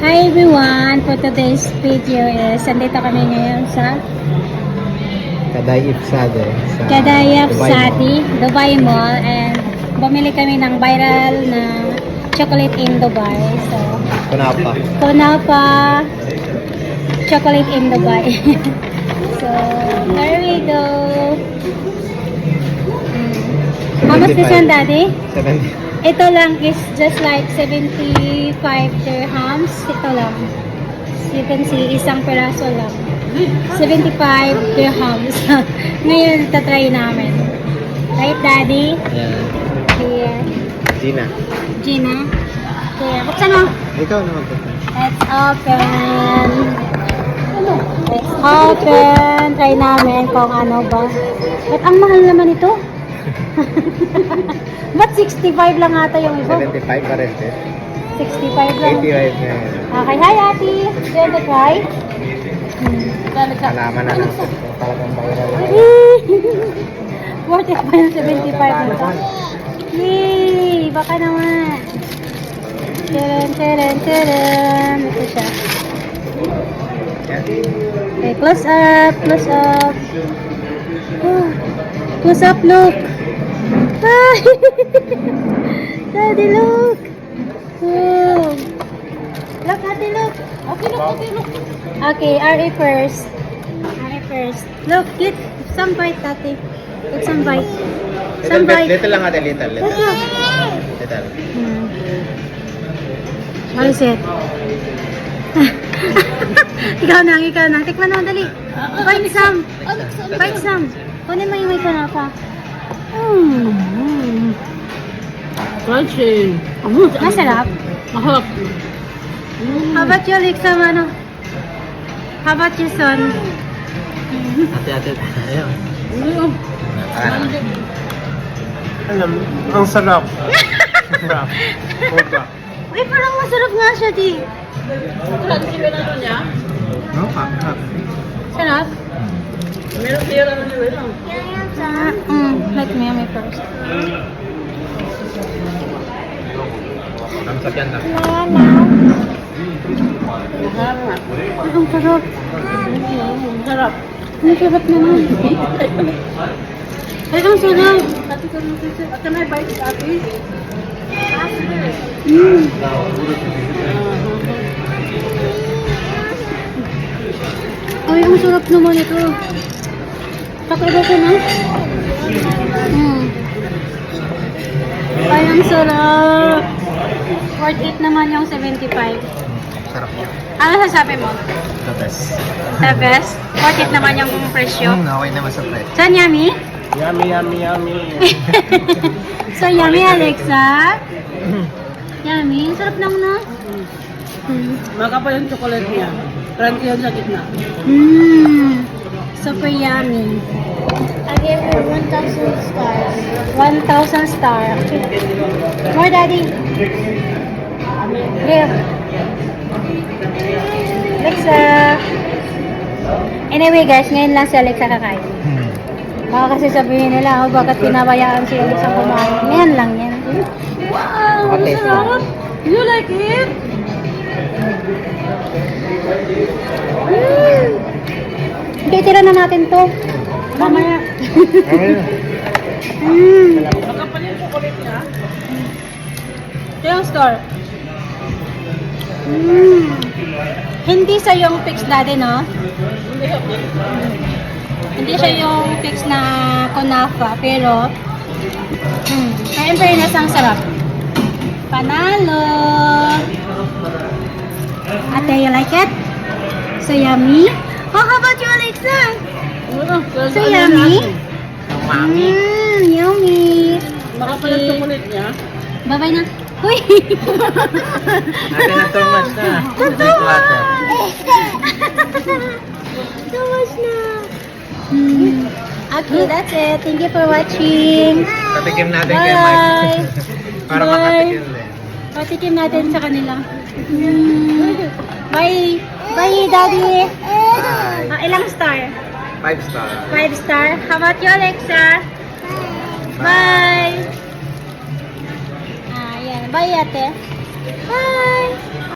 Hi everyone! For today's video is andito kami ngayon sa Kadayif Sade sa Kadayaf Dubai Sadi, Dubai Mall, and bumili kami ng viral na chocolate in Dubai. So, Kunapa. Kunapa chocolate in Dubai. So, there we go. How much this one, Daddy? 70. Ito lang is just like 75 dirhams. Ito lang. You can see, isang peraso lang. 75 dirhams. Ngayon, tatry namin. Right, Daddy? Yan. Here. Gina. Gina. Here. Buksan mo. Ikaw naman po. Let's open. Let's open. Try namin kung ano ba. Ba't ang mahal naman ito? Ba't 65 lang ata yung iba? 75 pa rin. 65 lang. 85 na yun. Okay, hi Ate. Do you want to try? Alaman na natin kung talagang viral. Worth it pa yung 75 na ito? Yay! Baka naman. Tadam, tadam, tadam. Ito siya. Yan. Okay, close up. Close up. Oh, close up, look. Hi! Daddy, look. Oh. Look, Ate, look. Okay, look. Okay, RA first. RA first. Look, get some bite, Ate. Get some bite. Some bite. Little lang ate, little. Little. How is it? ikaw nang. Tikman mo, dali. Bite some. Bite some. Kunin mo yung may kunapa. Crunchy. Masarap. Mahal. How about you, Alexa, ano? How about you, son? Ate. Ayaw. Ang sarap. Sarap. Sobra. Uy, parang masarap nga siya, di. Crunchy ba na niya? No, Sarap? Meron siya na niya. Let me first. Thumbs up yan lang. Ang sarap. Sarap. Ang sarap naman. Ay, ang sarap. Ate may bite sa ate. Ay, ang sarap naman ito. Takaba ko na. Ay, ang sarap. Worth it naman yung 75. Sarap niya. Ano sasabi mo? The best. The best? Worth it naman yung presyo? Okay naman sa price. Saan, Yummy? Yummy. So, Yummy, Alexa? Yummy? Sarap lang na. Makapal yung chocolate niya. Crunchy yun sa gitna. Super yummy. I gave her 1,000 stars. 1,000 star. More, Daddy. Here. Alexa. Anyway, guys, ngayon lang si Alexa kakain. Baka kasi sabihin nila, bakit pinabayaan si Alexa kumain. Ngayon lang yan. Wow! Okay, Sarap! You like it? Okay, tira na natin to. Mamaya. Makapal yung chocolate niya. Ito yung store. Hindi sa yung fix dati, no? Hindi siya yung fix na kunafa, pero kaya in fairness, ang sarap. Panalo! Ate, you like it? So yummy? Oh, how about you, Alexa? So yummy? Yummy! Makapal yung chocolate niya. Bye-bye na. Uy! Ate na too much na. Totoo! Water. Too much na. Okay, that's it. Thank you for watching. Patikim natin kay Bye! Mike. Para Bye! makatikim din. Patikim natin sa kanila. Bye! Bye, Daddy! Bye. Ilang star? 5 star. 5 star. How about you, Alexa? Bye! Ayan. Bye, ate. Bye!